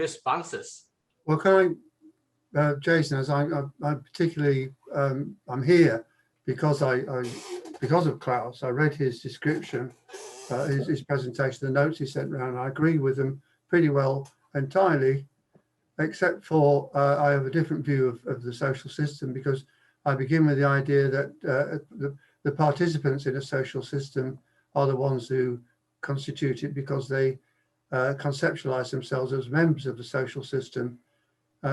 responses. Well, can I, Jason, as I particularly, I'm here because because of Klaus. I read his description, his presentation, the notes he sent around. I agree with them pretty well entirely, except for I have a different view of the social system, because I begin with the idea that the participants in a social system are the ones who constitute it, because they conceptualize themselves as members of the social system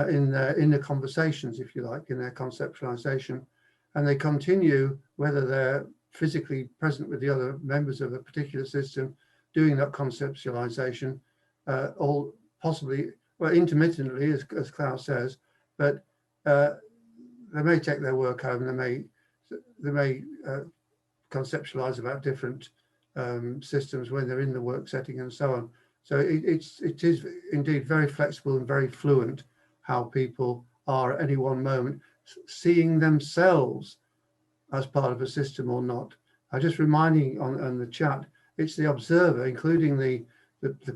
in the conversations, if you like, in their conceptualization, and they continue, whether they're physically present with the other members of a particular system doing that conceptualization, or possibly, well, intermittently, as Klaus says, but they may take their work home, they may conceptualize about different systems when they're in the work setting and so on. So it is indeed very flexible and very fluent how people are at any one moment seeing themselves as part of a system or not. I'm just reminding on the chat, it's the observer, including the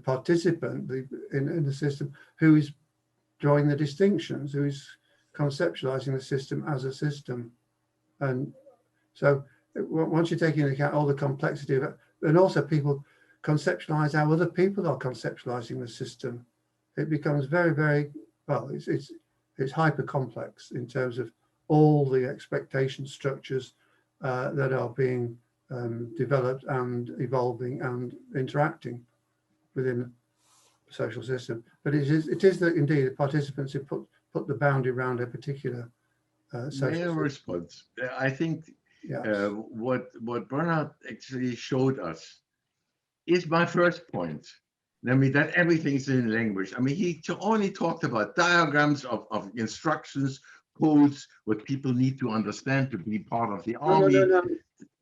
participant in the system, who is drawing the distinctions, who is conceptualizing the system as a system. And so once you take into account all the complexity of it, and also people conceptualize how other people are conceptualizing the system, it becomes very, very, well, it's hyper complex in terms of all the expectation structures that are being developed and evolving and interacting within the social system. But it is indeed the participants who put the boundary around a particular social response. I think what Bernhard actually showed us is my first point. I mean, that everything is in language. I mean, he only talked about diagrams of instructions, codes, what people need to understand to be part of the army.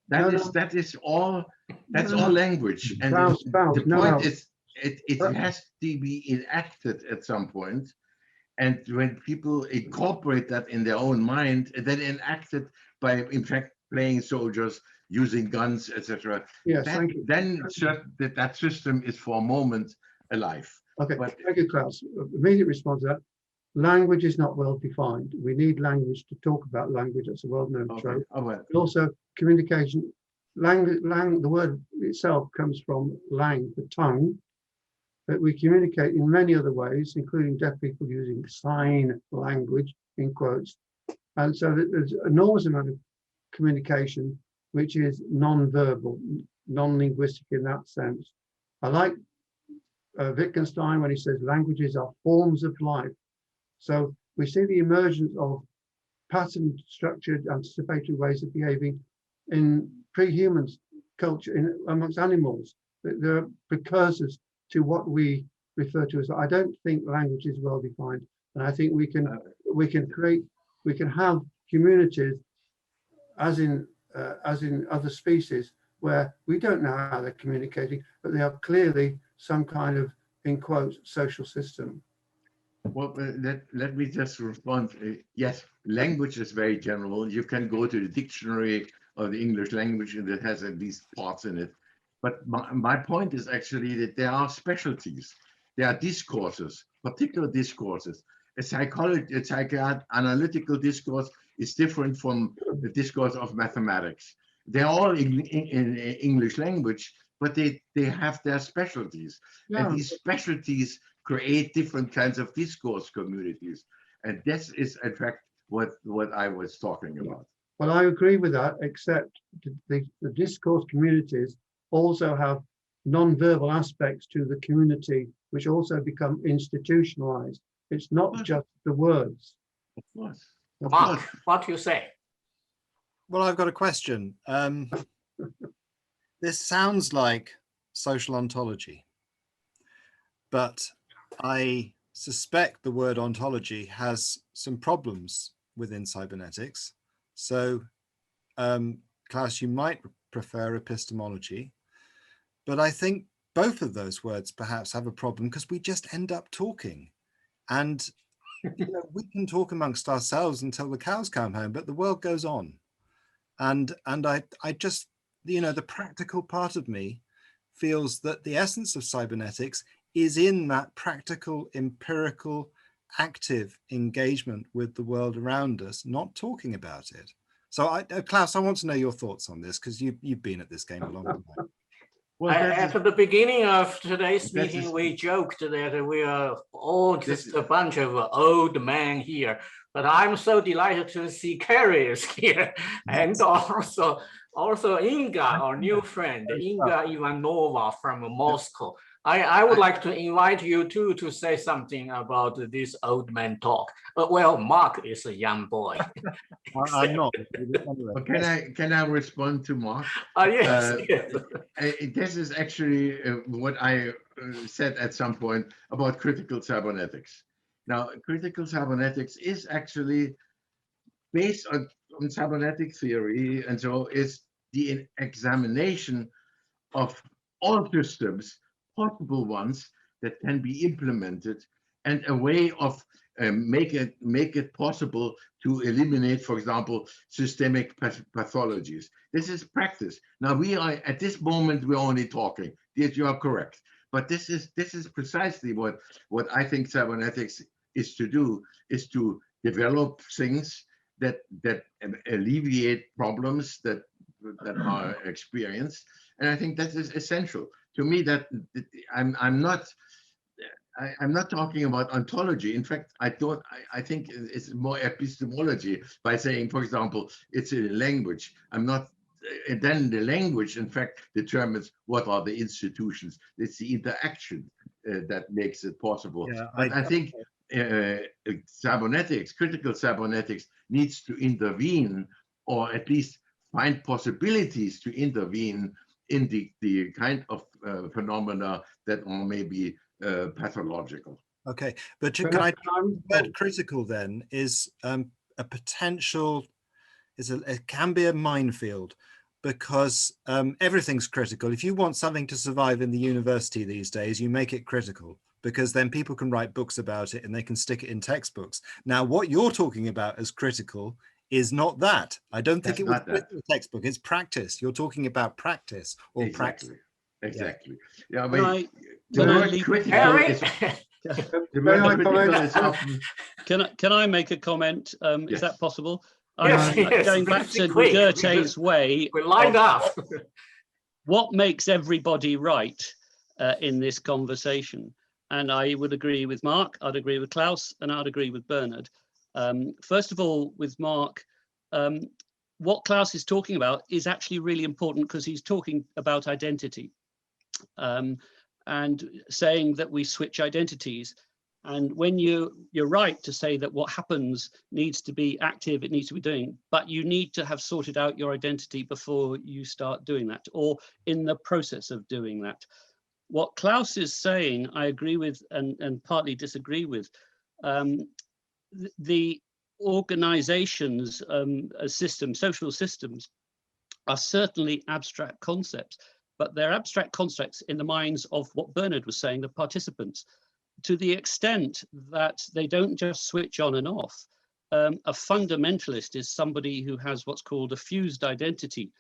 That is all. That's all language. And the point is, it has to be enacted at some point. And when people incorporate that in their own mind, and then enact it by, in fact, playing soldiers, using guns, etc. Yes, then that system is for a moment alive. Okay, thank you, Klaus. Immediate response to that. Language is not well defined. We need language to talk about language. That's a well-known trope. But also communication. The word itself comes from lang, the tongue, but we communicate in many other ways, including deaf people using sign language, in quotes. And so there's an enormous amount of communication which is non-verbal, non-linguistic in that sense. I like Wittgenstein when he says languages are forms of life. So we see the emergence of patterned, structured, anticipatory ways of behaving in pre-human culture, amongst animals. They're precursors to what we refer to as, I don't think language is well defined. And I think we can have communities as in other species where we don't know how they're communicating, but they are clearly some kind of, in quotes, social system. Well, let me just respond. Yes, language is very general. You can go to the dictionary of the English language and it has at least parts in it. But my point is actually that there are specialties. There are discourses, particular discourses. A psychoanalytical discourse is different from the discourse of mathematics. They're all in English language, but they have their specialties. Yeah. And these specialties create different kinds of discourse communities. And this is, in fact, what I was talking about. Well, I agree with that, except the discourse communities also have non-verbal aspects to the community, which also become institutionalized. It's not just the words. Of course. Mark, what do you say? Well, I've got a question. This sounds like social ontology, but I suspect the word ontology has some problems within cybernetics. So, Klaus, you might prefer epistemology, but I think both of those words perhaps have a problem because we just end up talking. And we can talk amongst ourselves until the cows come home, but the world goes on. And I just, the practical part of me feels that the essence of cybernetics is in that practical, empirical, active engagement with the world around us, not talking about it. So Klaus, I want to know your thoughts on this, because you've been at this game a long time. Well, At the beginning of today's meeting, we joked that we are all just a bunch of old men here. But I'm so delighted to see Carrie is here, and also Inga, our new friend, Inga Ivanova from Moscow. I would like to invite you too to say something about this old man talk. Well, Mark is a young boy. I'm not. Can I respond to Mark? Yes. This is actually what I said at some point about critical cybernetics. Now, critical cybernetics is actually based on cybernetic theory, and so is the examination of all systems, possible ones that can be implemented, and a way of make it possible to eliminate, for example, systemic pathologies. This is practice. Now we are at this moment we're only talking. Yes, you are correct. But this is precisely what I think cybernetics is to do, is to develop things that alleviate problems that are experienced. And I think that is essential to me. That I'm not talking about ontology. In fact, I think it's more epistemology by saying, for example, it's a language. I'm not. And then the language, in fact, determines what are the institutions. It's the interaction that makes it possible. Yeah, but I think cybernetics, critical cybernetics, needs to intervene, or at least find possibilities to intervene in the kind of phenomena that are maybe pathological. Okay, but can I? Word critical then is a potential. It can be a minefield, because everything's critical. If you want something to survive in the university these days, you make it critical, because then people can write books about it and they can stick it in textbooks. Now, what you're talking about as critical is not that. I don't think it was a textbook. It's practice. You're talking about practice or practice. Exactly. Yeah, Can I make a comment? Yes. Is that possible? Yes, going back to Goethe's way. We're lined up. What makes everybody right in this conversation? And I would agree with Mark, I'd agree with Klaus, and I'd agree with Bernard. First of all, with Mark, what Klaus is talking about is actually really important, because he's talking about identity and saying that we switch identities. And when you're right to say that what happens needs to be active, it needs to be doing, but you need to have sorted out your identity before you start doing that, or in the process of doing that. What Klaus is saying, I agree with and partly disagree with. The organizations, systems, social systems are certainly abstract concepts, but they're abstract concepts in the minds of what Bernard was saying, the participants, to the extent that they don't just switch on and off. A fundamentalist is somebody who has what's called a fused identity.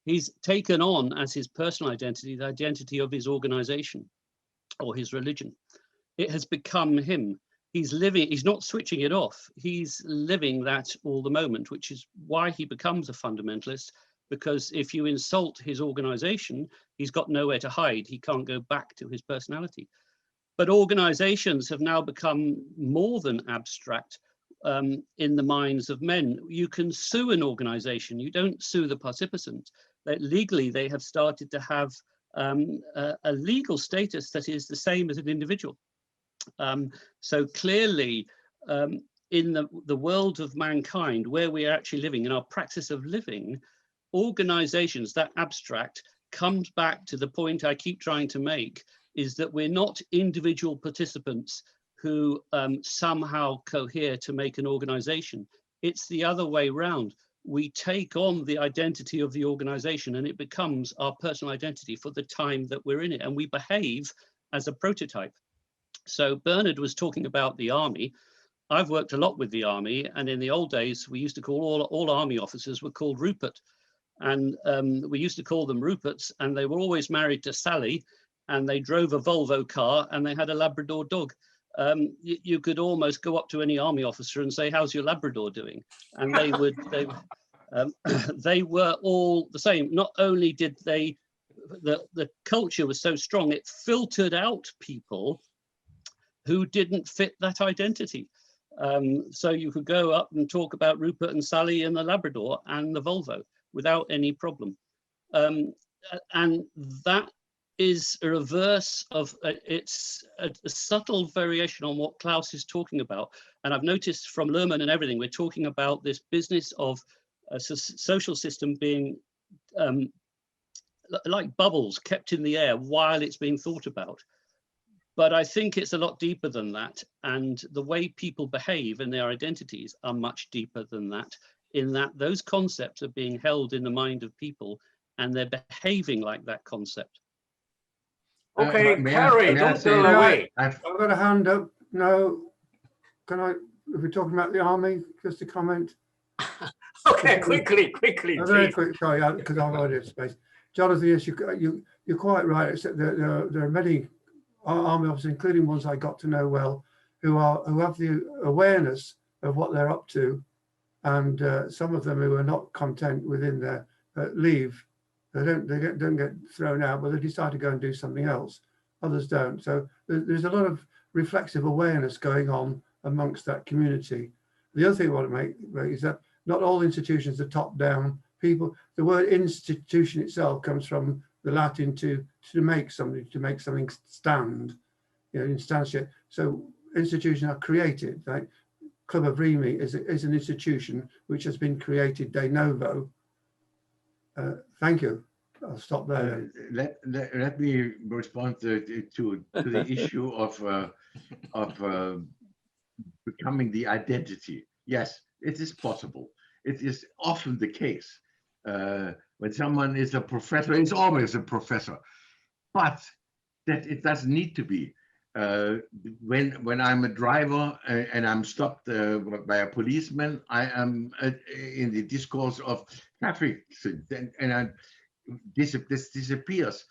He's taken on as his personal identity, the identity of his organization or his religion. It has become him. He's living, he's not switching it off. He's living that all the moment, which is why he becomes a fundamentalist, because if you insult his organization, he's got nowhere to hide. He can't go back to his personality. But organizations have now become more than abstract in the minds of men. You can sue an organization. You don't sue the participants. Legally, they have started to have a legal status that is the same as an individual. So clearly, in the world of mankind, where we are actually living, in our practice of living, organizations, that abstract, comes back to the point I keep trying to make, is that we're not individual participants who somehow cohere to make an organization. It's the other way around. We take on the identity of the organization and it becomes our personal identity for the time that we're in it, and we behave as a prototype. So Bernard was talking about the army. I've worked a lot with the army, and in the old days, we used to call all army officers were called Rupert. And we used to call them Ruperts, and they were always married to Sally. and they drove a Volvo car and they had a Labrador dog. You could almost go up to any army officer and say, "How's your Labrador doing?" And they would, they were all the same. Not only did they, the culture was so strong, it filtered out people who didn't fit that identity. So you could go up and talk about Rupert and Sally and the Labrador and the Volvo without any problem. And that is a reverse of, it's a subtle variation on what Klaus is talking about. And I've noticed from Lerman and everything, we're talking about this business of a social system being like bubbles kept in the air while it's being thought about. But I think it's a lot deeper than that. And the way people behave and their identities are much deeper than that, in that those concepts are being held in the mind of people and they're behaving like that concept. Okay, Carrie, don't go away. I've got a hand up. No, can I, if we're talking about the army, just a comment? Okay, quickly, Very quick, sorry, because I've already had space. Jonathan, yes, you're quite right, except there are many army officers, including ones I got to know well, who have the awareness of what they're up to, and some of them who are not content within their leave. They don't get thrown out, but they decide to go and do something else. Others don't. So there's a lot of reflexive awareness going on amongst that community. The other thing I want to make is that not all institutions are top-down. People, the word institution itself comes from the Latin to make something stand, instantiate. So institutions are created. Like Club of Remy is an institution which has been created de novo. Thank you. I'll stop there. Let me respond to the issue of becoming the identity. Yes, it is possible. It is often the case. When someone is a professor, it's always a professor, but that it doesn't need to be. When I'm a driver and I'm stopped by a policeman, I am in the discourse of traffic, and this disappears.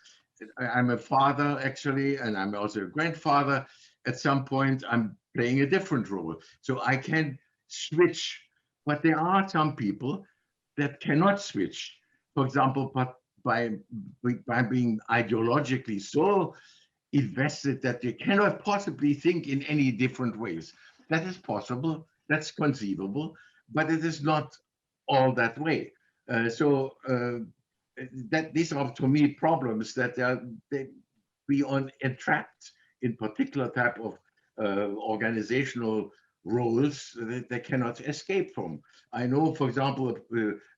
I'm a father actually, and I'm also a grandfather. At some point, I'm playing a different role, so I can switch. But there are some people that cannot switch. For example, but by being ideologically so invested that they cannot possibly think in any different ways. That is possible, that's conceivable, but it is not all that way. That these are, to me, problems that we are entrapped in particular type of organizational roles that they cannot escape from. I know, for example,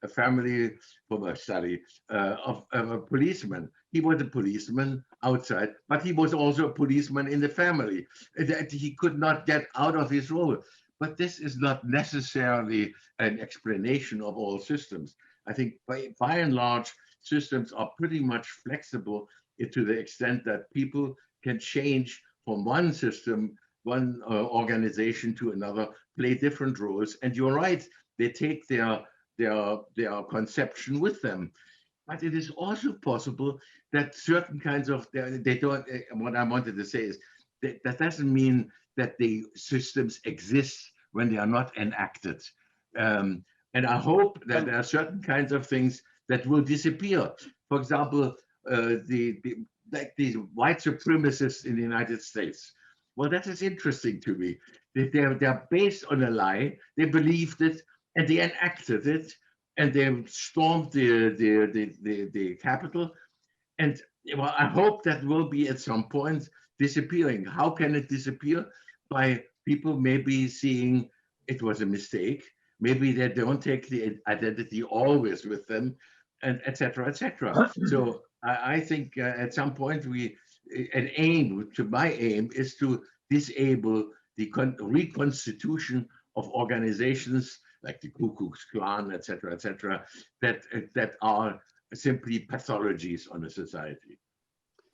a family from a study of a policeman. He was a policeman outside, but he was also a policeman in the family. That he could not get out of his role. But this is not necessarily an explanation of all systems. I think by and large, systems are pretty much flexible to the extent that people can change from one system, one organization to another, play different roles. And you're right, they take their conception with them. But it is also possible that certain kinds of, they don't, what I wanted to say is that doesn't mean that the systems exist when they are not enacted. And I hope that there are certain kinds of things that will disappear. For example, like these white supremacists in the United States. Well, that is interesting to me. They're based on a lie. They believed it and they enacted it, and they stormed the Capitol. And well, I hope that will be at some point disappearing. How can it disappear? By people maybe seeing it was a mistake. Maybe they don't take the identity always with them, and et cetera, et cetera. So I think at some point my aim is to disable the reconstitution of organizations like the Ku Klux Klan, et cetera, that are simply pathologies on a society.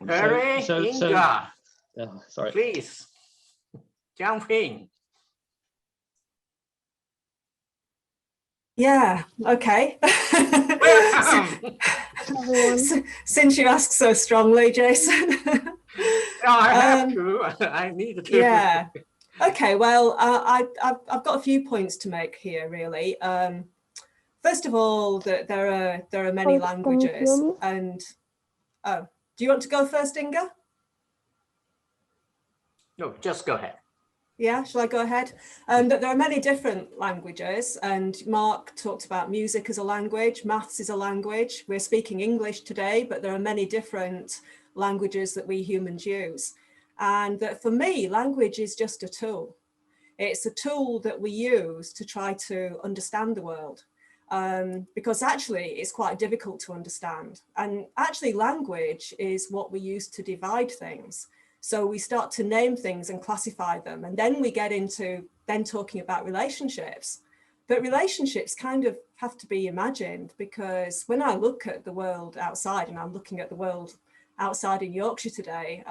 Very Inga, sorry. Please jump in. Yeah, okay. Since you ask so strongly, Jason. No, I have to. I need to. Yeah. Okay. Well, I've got a few points to make here, really. First of all, there are many languages, and do you want to go first, Inga? No, just go ahead. Yeah, shall I go ahead? That there are many different languages, and Mark talked about music as a language, maths is a language. We're speaking English today, but there are many different languages that we humans use. And that for me, language is just a tool. It's a tool that we use to try to understand the world. Because actually it's quite difficult to understand. And actually language is what we use to divide things. So we start to name things and classify them. And then we get into then talking about relationships. But relationships kind of have to be imagined, because when I look at the world outside, and I'm looking at the world outside in Yorkshire today,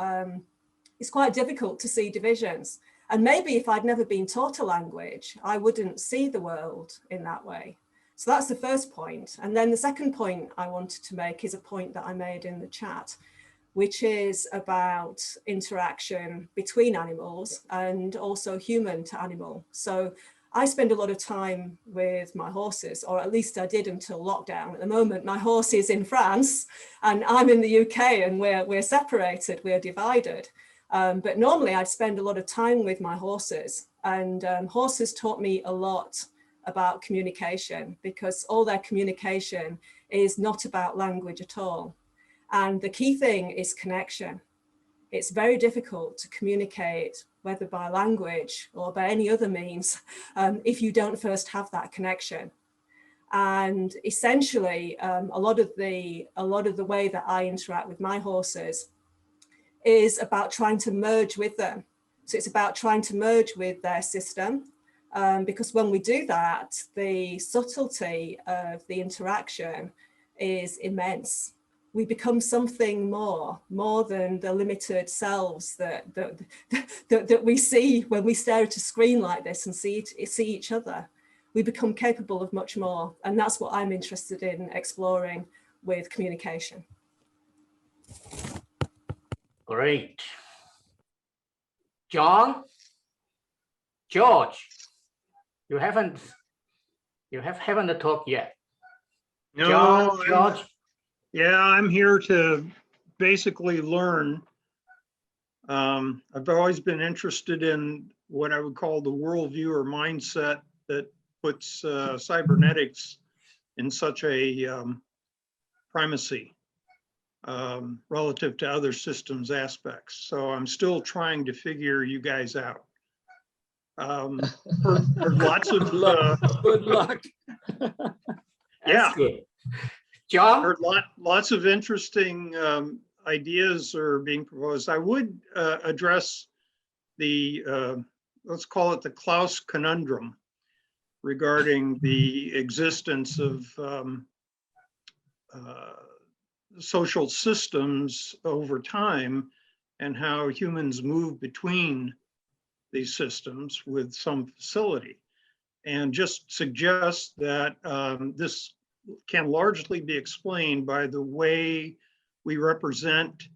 it's quite difficult to see divisions. And maybe if I'd never been taught a language, I wouldn't see the world in that way. So that's the first point. And then the second point I wanted to make is a point that I made in the chat, which is about interaction between animals and also human to animal. So I spend a lot of time with my horses, or at least I did until lockdown. At the moment, my horse is in France and I'm in the UK, and we're separated, we're divided. But normally I'd spend a lot of time with my horses, and horses taught me a lot about communication, because all their communication is not about language at all. And the key thing is connection. It's very difficult to communicate, whether by language or by any other means, if you don't first have that connection. And essentially, a lot of the way that I interact with my horses is about trying to merge with them. So it's about trying to merge with their system, because when we do that, the subtlety of the interaction is immense. We become something more than the limited selves that we see when we stare at a screen like this and see each other. We become capable of much more, and that's what I'm interested in exploring with communication. Great. George, you haven't talked yet. No, George. Yeah, I'm here to basically learn. I've always been interested in what I would call the worldview or mindset that puts cybernetics in such a primacy relative to other systems aspects. So I'm still trying to figure you guys out. Heard lots of good luck. Yeah. Good. John? Heard lots of interesting ideas are being proposed. I would address the, let's call it the Klaus Conundrum, regarding the existence of social systems over time and how humans move between these systems with some facility. And just suggest that this can largely be explained by the way we represent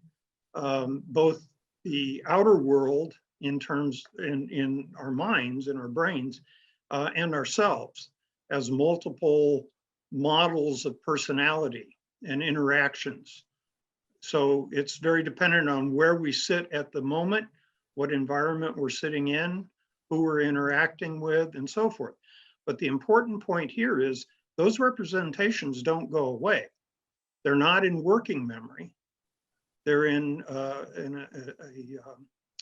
both the outer world in terms in our minds, in our brains, and ourselves as multiple models of personality and interactions. So it's very dependent on where we sit at the moment, what environment we're sitting in, who we're interacting with, and so forth. But the important point here is those representations don't go away. They're not in working memory. They're in a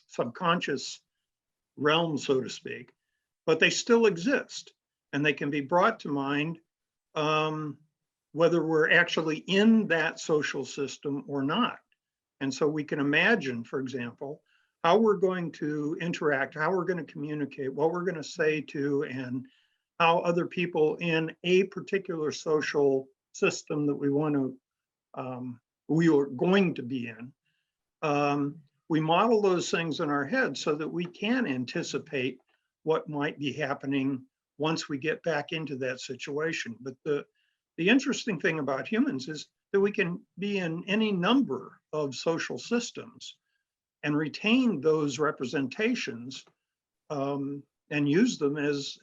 subconscious realm, so to speak, but they still exist, and they can be brought to mind whether we're actually in that social system or not. And so we can imagine, for example, how we're going to interact, how we're going to communicate, what we're going to say to, and how other people in a particular social system that we are going to be in. We model those things in our head so that we can anticipate what might be happening once we get back into that situation. But the interesting thing about humans is that we can be in any number of social systems and retain those representations and use them as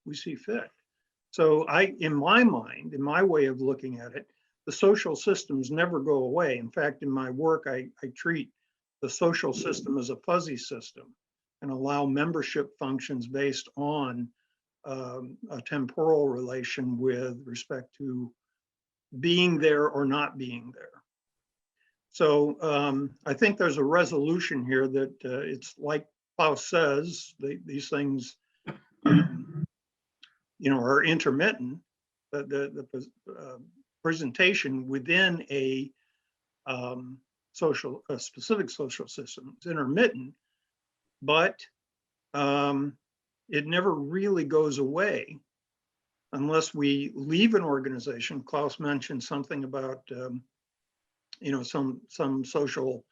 we see fit. So in my mind, in my way of looking at it, the social systems never go away. In fact, in my work, I treat the social system as a fuzzy system and allow membership functions based on a temporal relation with respect to being there or not being there. So I think there's a resolution here that it's like Klaus says, these things, are intermittent. The presentation within a specific social system is intermittent, but it never really goes away unless we leave an organization. Klaus mentioned something about some social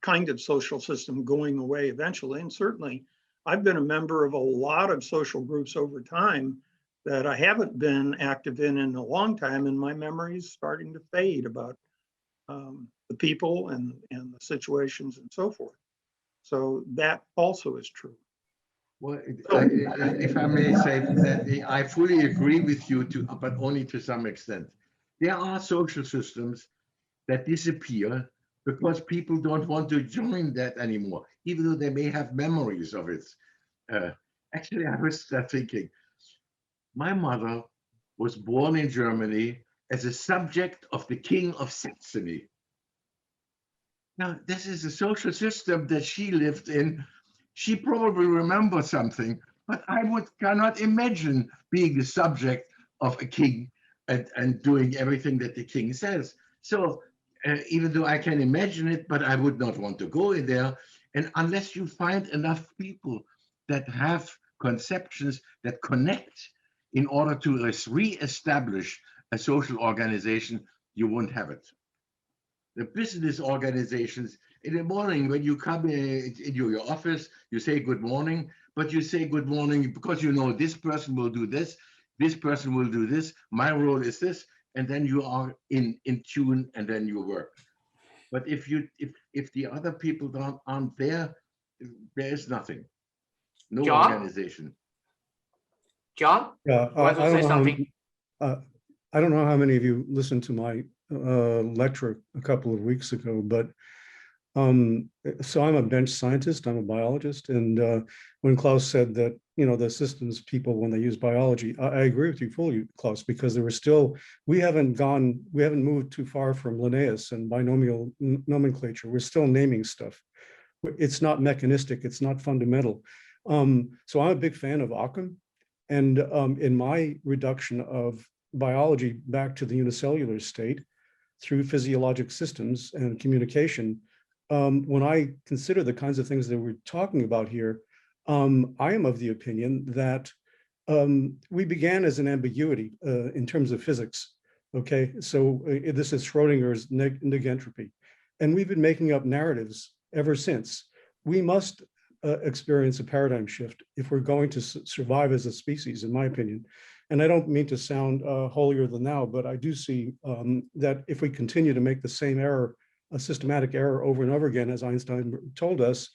kind of social system going away eventually. And certainly I've been a member of a lot of social groups over time that I haven't been active in a long time, and my memory is starting to fade about the people and the situations and so forth. So that also is true. Well, if I may say that I fully agree with you, but only to some extent. There are social systems that disappear because people don't want to join that anymore, even though they may have memories of it. Actually, I was thinking, my mother was born in Germany as a subject of the King of Saxony. Now, this is a social system that she lived in. She probably remembers something, but I cannot imagine being the subject of a king and doing everything that the king says. So even though I can imagine it, but I would not want to go in there. And unless you find enough people that have conceptions that connect in order to re-establish a social organization, you won't have it. The business organizations, in the morning when you come in your office, you say good morning, but you say good morning because you know this person will do this person will do this, my role is this, and then you are in tune and then you work. But if the other people aren't there, there is nothing, no John? organization. John? Yeah, I don't know how many of you listened to my lecture a couple of weeks ago, but so I'm a bench scientist, I'm a biologist, and when Klaus said that, the systems people, when they use biology, I agree with you fully, Klaus, because we haven't moved too far from Linnaeus and binomial nomenclature. We're still naming stuff. It's not mechanistic, it's not fundamental. So I'm a big fan of Occam, and in my reduction of biology back to the unicellular state through physiologic systems and communication, when I consider the kinds of things that we're talking about here, I am of the opinion that we began as an ambiguity in terms of physics. Okay, so this is Schrodinger's negentropy, and we've been making up narratives ever since. We must experience a paradigm shift if we're going to survive as a species, in my opinion. And I don't mean to sound holier than thou, but I do see that if we continue to make the same error, a systematic error over and over again, as Einstein told us,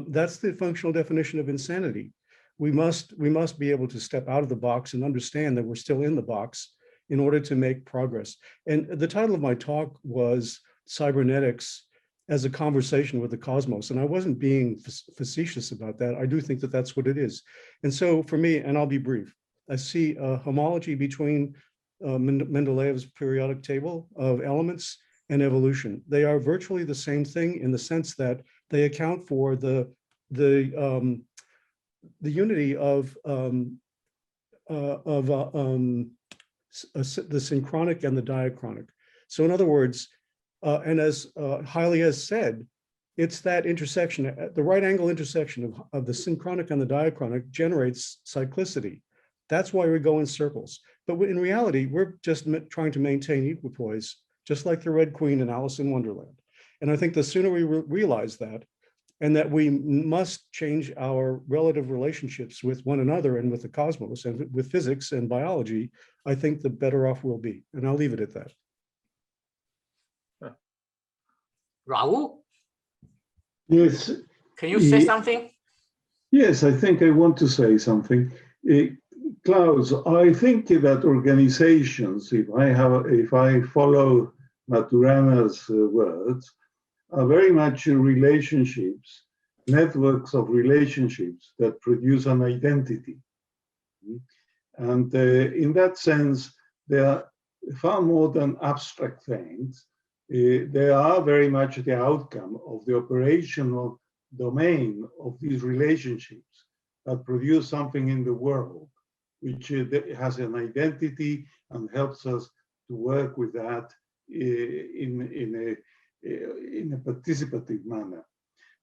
that's the functional definition of insanity. We must be able to step out of the box and understand that we're still in the box in order to make progress. And the title of my talk was Cybernetics as a Conversation with the Cosmos. And I wasn't being facetious about that. I do think that that's what it is. And so for me, and I'll be brief, I see a homology between Mendeleev's periodic table of elements and evolution. They are virtually the same thing in the sense that they account for the unity of the synchronic and the diachronic. So in other words, and as Haile has said, it's that intersection, the right angle intersection of the synchronic and the diachronic generates cyclicity. That's why we go in circles. But in reality, we're just trying to maintain equipoise, just like the Red Queen in Alice in Wonderland. And I think the sooner we realize that, and that we must change our relative relationships with one another and with the cosmos and with physics and biology, I think the better off we'll be. And I'll leave it at that. Raul, Yes. can you say something? Yes, I think I want to say something. Klaus, I think that organizations, if I follow Maturana's words, are very much relationships, networks of relationships that produce an identity. And in that sense, they are far more than abstract things. They are very much the outcome of the operational domain of these relationships that produce something in the world, which has an identity and helps us to work with that in a participative manner.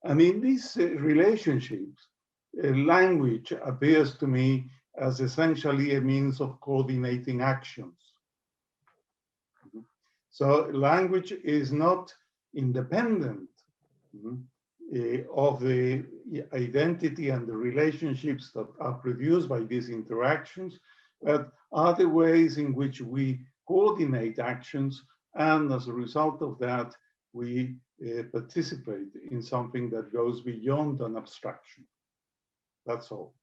And in these relationships, language appears to me as essentially a means of coordinating actions. So language is not independent of the identity and the relationships that are produced by these interactions, but are the ways in which we coordinate actions, and as a result of that, we participate in something that goes beyond an abstraction. That's all.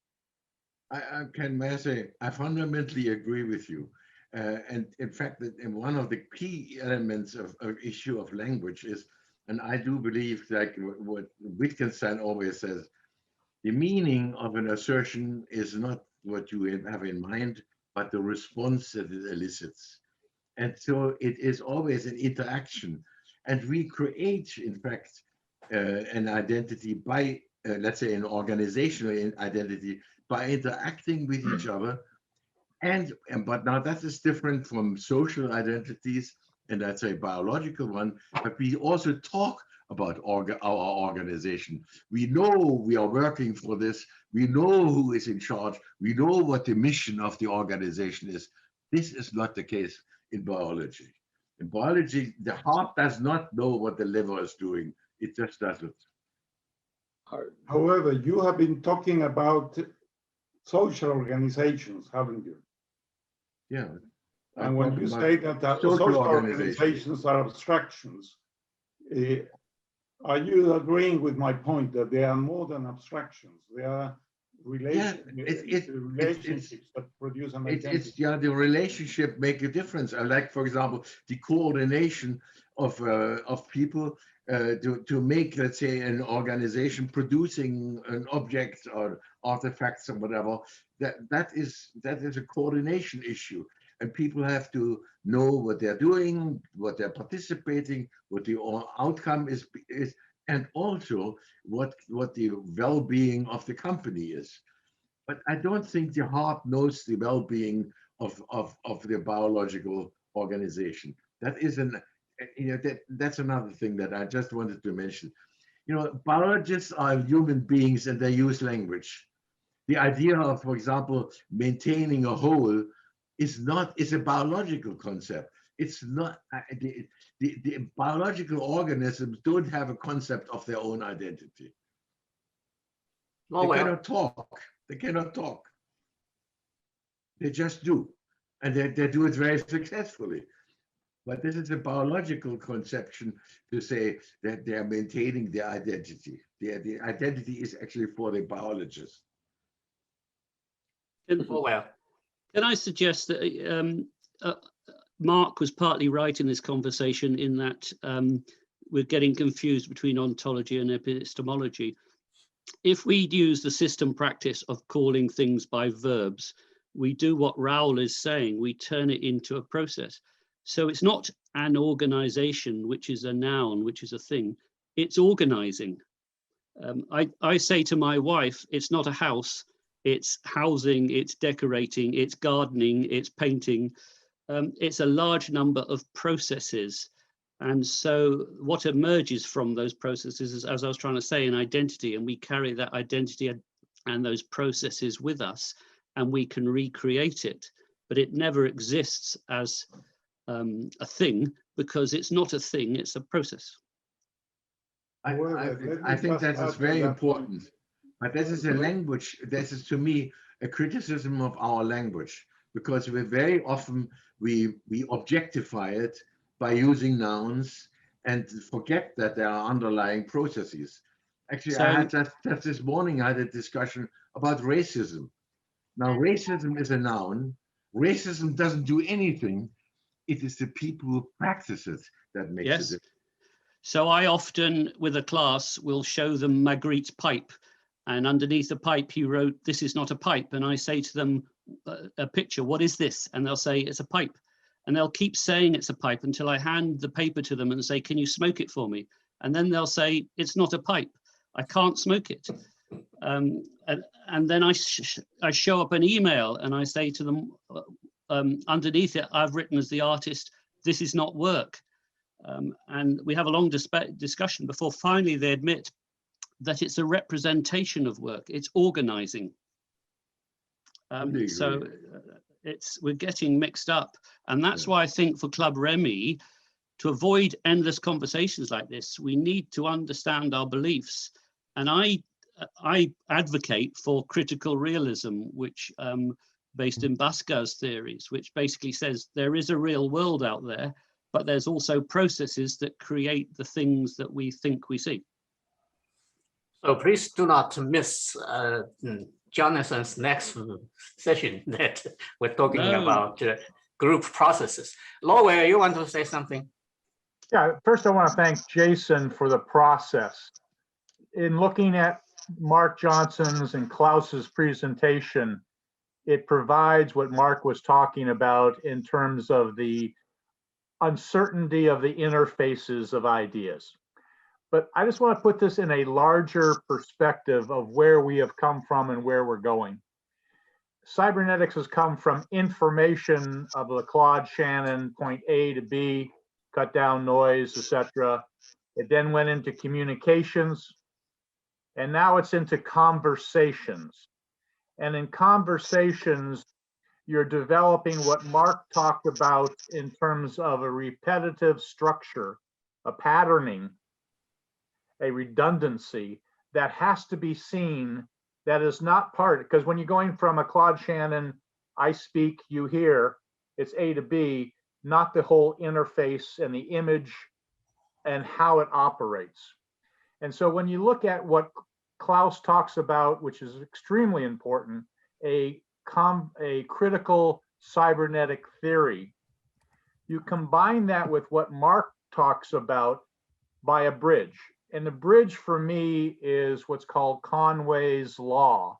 May I say, I fundamentally agree with you. And in fact, one of the key elements of issue of language is, and I do believe, like what Wittgenstein always says, the meaning of an assertion is not what you have in mind, but the response that it elicits. And so it is always an interaction. And we create, in fact, an identity by, let's say, an organizational identity by interacting with each other. But now that is different from social identities, and that's a biological one, but we also talk about our organization. We know we are working for this. We know who is in charge. We know what the mission of the organization is. This is not the case in biology. In biology, the heart does not know what the liver is doing. It just doesn't. However, you have been talking about social organizations, haven't you? Yeah. And when you say that social organizations are abstractions, are you agreeing with my point that they are more than abstractions? They are relationships that produce an identity. The relationship make a difference. I like, for example, the coordination of people to make, let's say, an organization producing an object or artifacts or whatever. That is a coordination issue, and people have to know what they're doing, what they're participating, what the outcome is, and also what the well-being of the company is. But I don't think the heart knows the well-being of the biological organization. That is that's another thing that I just wanted to mention. Biologists are human beings and they use language. The idea of, for example, maintaining a whole is a biological concept. It's not, the biological organisms don't have a concept of their own identity. Cannot talk. They cannot talk. They just do. And they do it very successfully. But this is a biological conception to say that they are maintaining their identity. The identity is actually for the biologist. Can I suggest that Mark was partly right in this conversation in that we're getting confused between ontology and epistemology. If we use the system practice of calling things by verbs, we do what Raul is saying, we turn it into a process. So it's not an organization, which is a noun, which is a thing, it's organizing. I say to my wife, it's not a house, it's housing, it's decorating, it's gardening, it's painting. It's a large number of processes. And so what emerges from those processes is, as I was trying to say, an identity, and we carry that identity and those processes with us, and we can recreate it. But it never exists as a thing, because it's not a thing, it's a process. I think that is very important. But this is a language, this is to me a criticism of our language, because we very often we objectify it by using nouns and forget that there are underlying processes. Actually, I had just this morning, I had a discussion about racism. Now, racism is a noun. Racism doesn't do anything. It is the people who practice it that makes it different. So I often, with a class, will show them Magritte's pipe. And underneath the pipe, he wrote, "This is not a pipe." And I say to them, a picture, "What is this?" And they'll say, "It's a pipe." And they'll keep saying it's a pipe until I hand the paper to them and say, "Can you smoke it for me?" And then they'll say, "It's not a pipe. I can't smoke it." And then I show up an email and I say to them, underneath it, I've written as the artist, "This is not work." And we have a long discussion before finally they admit that it's a representation of work. It's organizing. So we're getting mixed up. And that's why I think for Club Remy, to avoid endless conversations like this, we need to understand our beliefs. And I advocate for critical realism, which based in Basquiat's theories, which basically says there is a real world out there, but there's also processes that create the things that we think we see. So please do not miss Jonathan's next session that we're talking about group processes. Lowell, you want to say something? Yeah, first I want to thank Jason for the process. In looking at Mark Johnson's and Klaus's presentation, it provides what Mark was talking about in terms of the uncertainty of the interfaces of ideas. But I just want to put this in a larger perspective of where we have come from and where we're going. Cybernetics has come from information of the Claude Shannon, point A to B, cut down noise, etc. It then went into communications, and now it's into conversations. And in conversations, you're developing what Mark talked about in terms of a repetitive structure, a patterning, a redundancy that has to be seen, that is not part, because when you're going from a Claude Shannon, I speak, you hear, it's A to B, not the whole interface and the image and how it operates. And so when you look at what Klaus talks about, which is extremely important, a critical cybernetic theory, you combine that with what Mark talks about by a bridge. And the bridge for me is what's called Conway's Law.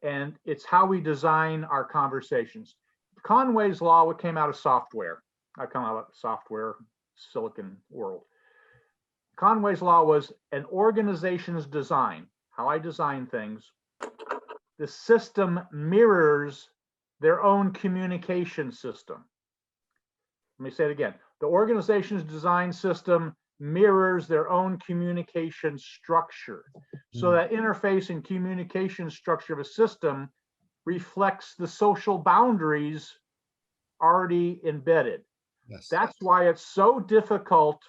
And it's how we design our conversations. Conway's Law, what came out of software. I come out of the software silicon world. Conway's Law was an organization's design, how I design things. The system mirrors their own communication system. Let me say it again. The organization's design system mirrors their own communication structure. So that interface and communication structure of a system reflects the social boundaries already embedded. Yes. That's why it's so difficult.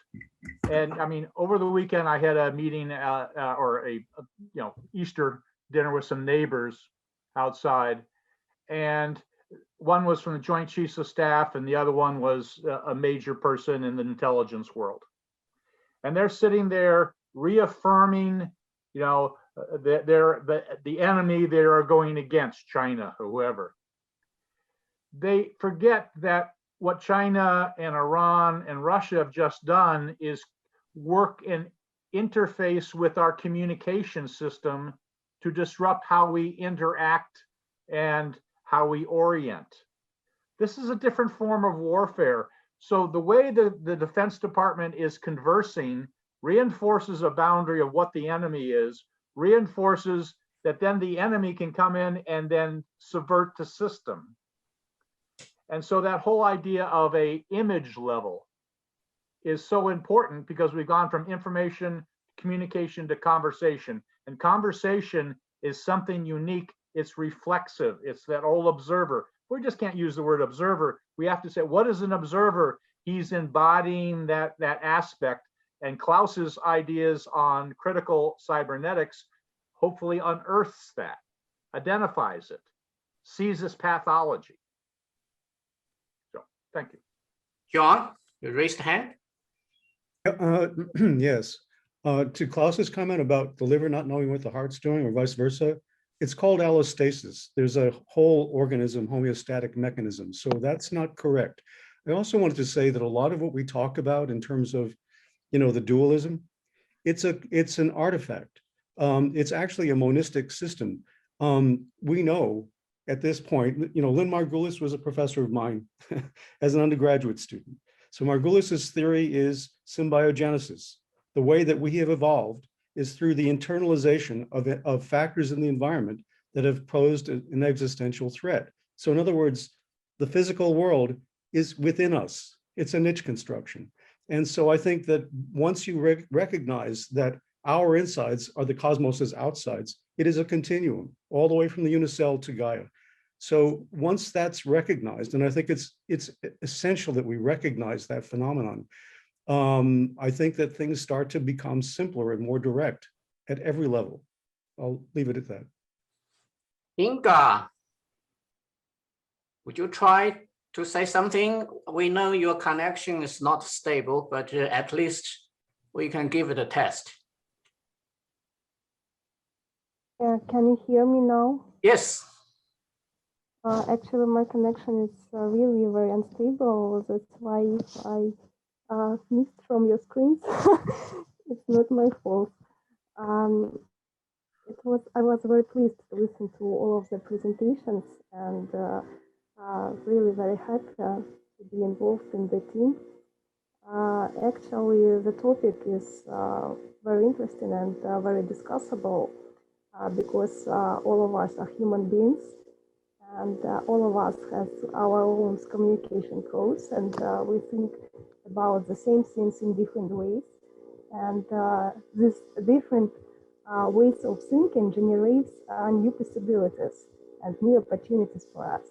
And I mean, over the weekend, I had a meeting or a Easter dinner with some neighbors outside, and one was from the Joint Chiefs of Staff, and the other one was a major person in the intelligence world. And they're sitting there reaffirming, the enemy they are going against, China or whoever. They forget that what China and Iran and Russia have just done is work and interface with our communication system to disrupt how we interact and how we orient. This is a different form of warfare. So the way the Defense Department is conversing reinforces a boundary of what the enemy is, reinforces that then the enemy can come in and then subvert the system. And so that whole idea of a image level is so important because we've gone from information, communication to conversation. And conversation is something unique. It's reflexive. It's that old observer. We just can't use the word observer. We have to say, what is an observer? He's embodying that aspect. And Klaus's ideas on critical cybernetics hopefully unearths that, identifies it. sees this pathology. So, thank you. John, you raised a hand. Yes. To Klaus's comment about the liver not knowing what the heart's doing or vice versa, it's called allostasis. There's a whole organism homeostatic mechanism. So that's not correct. I also wanted to say that a lot of what we talk about in terms of, the dualism, it's an artifact. It's actually a monistic system. We know at this point, Lynn Margulis was a professor of mine as an undergraduate student. So Margulis's theory is symbiogenesis. The way that we have evolved is through the internalization of factors in the environment that have posed an existential threat. So in other words, the physical world is within us. It's a niche construction. And so I think that once you recognize that our insides are the cosmos's outsides, it is a continuum all the way from the unicell to Gaia. So once that's recognized, and I think it's essential that we recognize that phenomenon, I think that things start to become simpler and more direct at every level. I'll leave it at that. Inga, would you try to say something? We know your connection is not stable, but at least we can give it a test. Yeah, can you hear me now? Yes. Actually, my connection is really very unstable. That's why I missed from your screens. It's not my fault. I was very pleased to listen to all of the presentations and really very happy to be involved in the team. Actually, the topic is very interesting and very discussable because all of us are human beings. And all of us have our own communication codes, and we think about the same things in different ways. And these different ways of thinking generates new possibilities and new opportunities for us.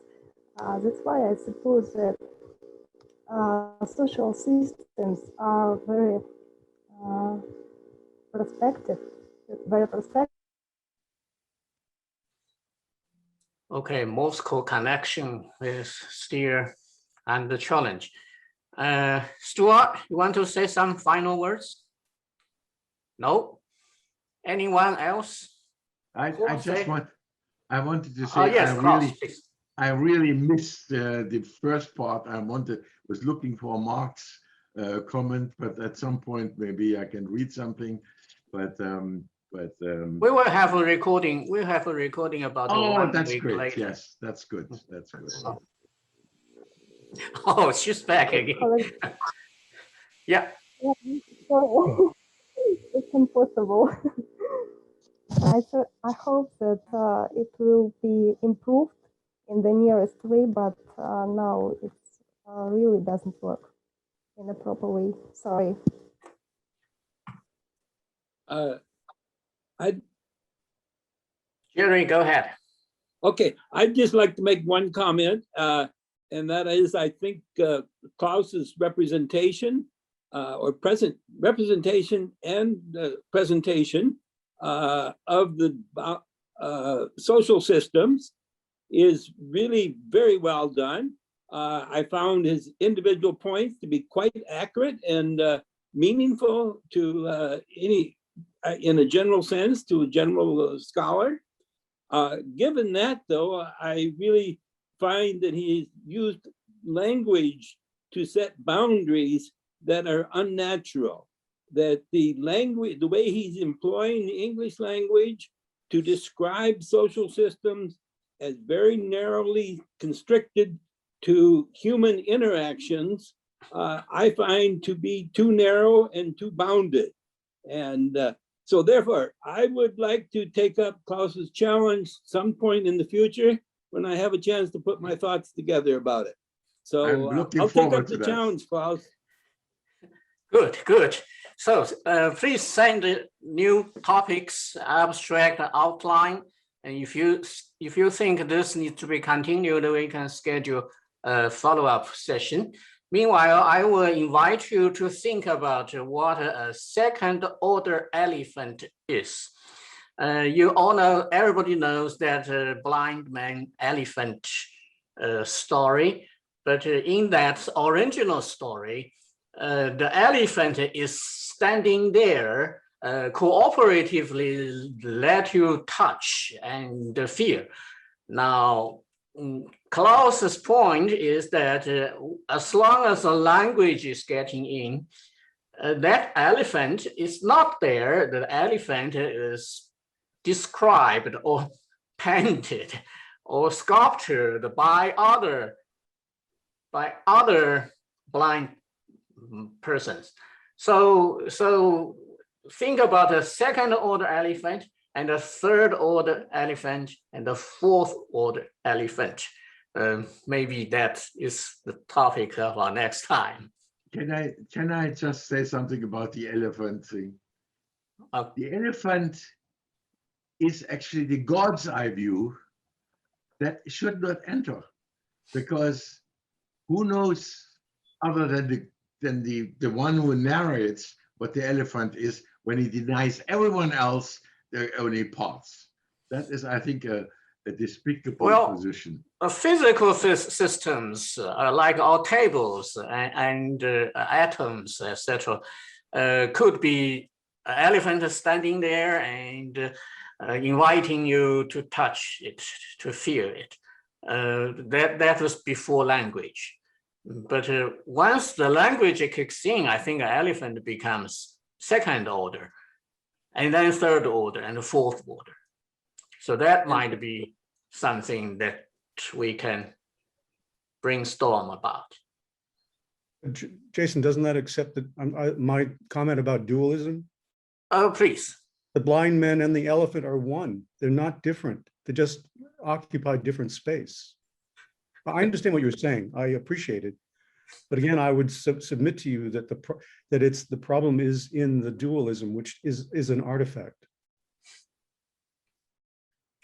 That's why I suppose that social systems are very prospective. Okay, Moscow connection is still under challenge. Stuart, you want to say some final words? No? Anyone else? I wanted to say, oh, yes, Klaus, I really missed the first part. Was looking for Mark's comment, but at some point maybe I can read something. But we will have a recording. We'll have a recording about. Oh, that's great. Later. Yes, that's good. That's good. Oh, she's back again. Yeah. It's impossible. I hope that it will be improved in the nearest way, but now it really doesn't work in a proper way. Sorry. Jerry, go ahead. Okay, I'd just like to make one comment, and that is, I think Klaus's representation or representation and presentation of the social systems is really very well done. I found his individual points to be quite accurate and meaningful to in a general sense, to a general scholar. Given that, though, I really find that he's used language to set boundaries that are unnatural, that the language, the way he's employing the English language to describe social systems as very narrowly constricted to human interactions, I find to be too narrow and too bounded. And so therefore, I would like to take up Klaus's challenge some point in the future when I have a chance to put my thoughts together about it. So I'll take up the challenge, Klaus. Good, good. So please send the new topics, abstract outline. And if you think this needs to be continued, we can schedule a follow-up session. Meanwhile, I will invite you to think about what a second-order elephant is. You all know, everybody knows that blind man elephant story, but in that original story, the elephant is standing there, cooperatively let you touch and feel. Now, Klaus's point is that as long as the language is getting in, that elephant is not there. The elephant is described or painted or sculptured by other blind persons. So think about a second order elephant and a third order elephant and a fourth order elephant. Maybe that is the topic of our next time. Can I just say something about the elephant thing? The elephant is actually the God's eye view that should not enter, because who knows other than the one who narrates what the elephant is when he denies everyone else their only parts. That is, I think, a despicable position. Physical systems like our tables and atoms, etc., could be an elephant standing there and inviting you to touch it, to feel it. That was before language. But once the language kicks in, I think an elephant becomes second order, and then third order and fourth order. So that might be something that we can brainstorm about. Jason, doesn't that accept my comment about dualism? Oh, please. The blind man and the elephant are one. They're not different. They just occupy different space. I understand what you're saying. I appreciate it. But again, I would submit to you that the problem is in the dualism, which is an artifact.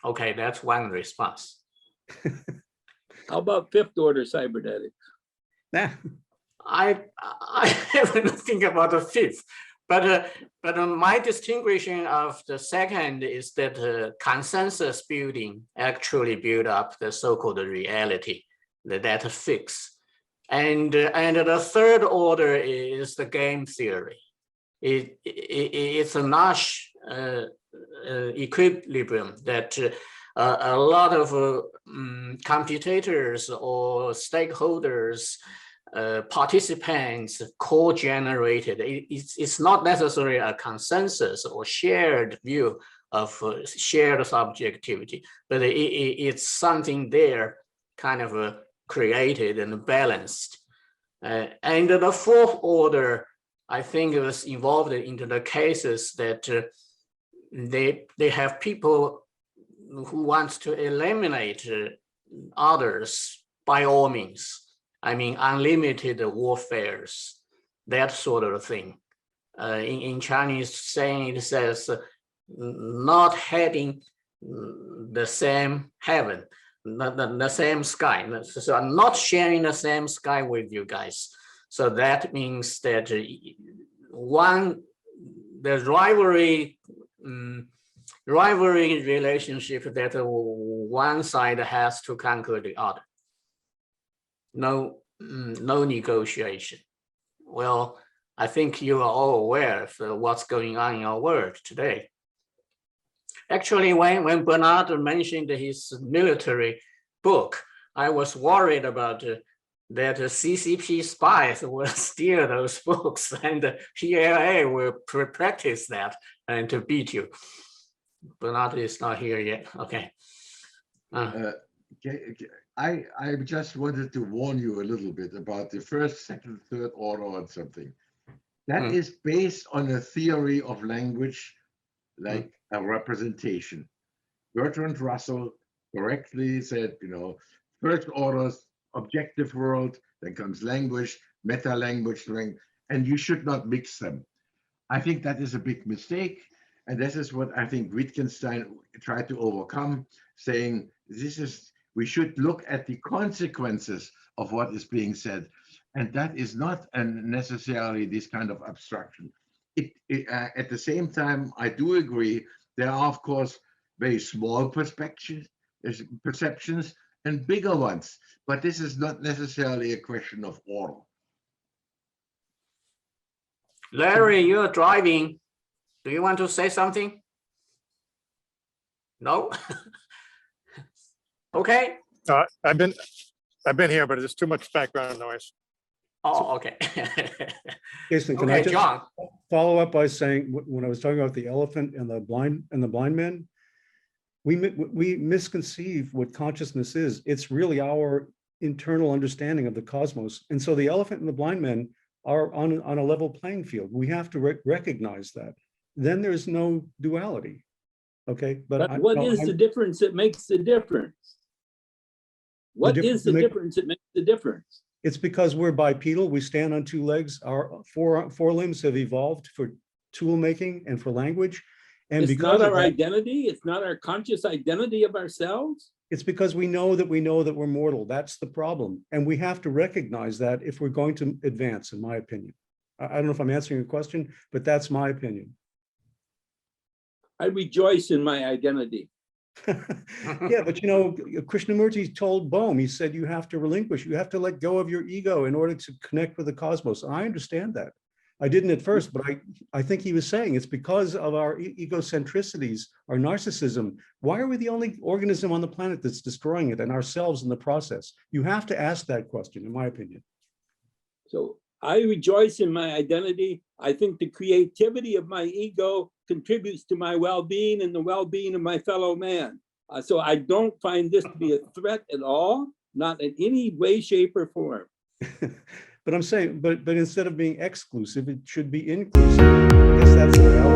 Okay, that's one response. How about fifth order cybernetics? Nah. I haven't think about the fifth, but my distinguishing of the second is that consensus building actually build up the so-called reality, the data fix. And the third order is the game theory. It's a Nash equilibrium that a lot of computators or stakeholders, participants co-generated. It's not necessarily a consensus or shared view of shared subjectivity, but it's something there kind of created and balanced. And the fourth order, I think, it was involved into the cases that they have people who want to eliminate others by all means. I mean, unlimited warfares, that sort of thing. In Chinese saying, it says, not heading the same heaven, the same sky. So I'm not sharing the same sky with you guys. So that means that the rivalry relationship that one side has to conquer the other. No negotiation. Well, I think you are all aware of what's going on in our world today. Actually, when Bernard mentioned his military book, I was worried about that CCP spies will steal those books and PLA will practice that and to beat you. Bernard is not here yet. Okay. I just wanted to warn you a little bit about the first, second, third order or something. That is based on a theory of language, like a representation. Bertrand Russell correctly said, first order, objective world, then comes language, meta language, and you should not mix them. I think that is a big mistake. And this is what I think Wittgenstein tried to overcome, saying we should look at the consequences of what is being said. And that is not necessarily this kind of abstraction. At the same time, I do agree There are, of course, very small perceptions and bigger ones, but this is not necessarily a question of order. Larry, you're driving. Do you want to say something? No? Okay. I've been here, but there's too much background noise. Oh, okay. Jason, can I Okay, just John. follow up by saying, when I was talking about the elephant and the blind men, we misconceive what consciousness is. It's really our internal understanding of the cosmos. And so the elephant and the blind men are on a level playing field. We have to recognize that. Then there's no duality. Okay, but what is the difference that makes the difference? What is the difference that makes the difference? It's because we're bipedal. We stand on two legs. Our forelimbs have evolved for tool making and for language. And it's because not our identity. It's not our conscious identity of ourselves. It's because we know that we're mortal. That's the problem. And we have to recognize that if we're going to advance, in my opinion. I don't know if I'm answering your question, but that's my opinion. I rejoice in my identity. Yeah, but you know, Krishnamurti told Bohm, he said, you have to relinquish, you have to let go of your ego in order to connect with the cosmos. And I understand that. I didn't at first, but I think he was saying it's because of our egocentricities, our narcissism. Why are we the only organism on the planet that's destroying it and ourselves in the process? You have to ask that question, in my opinion. So I rejoice in my identity. I think the creativity of my ego contributes to my well-being and the well-being of my fellow man. So I don't find this to be a threat at all, not in any way, shape, or form. But I'm saying, but instead of being exclusive, it should be inclusive. I guess that's the reality.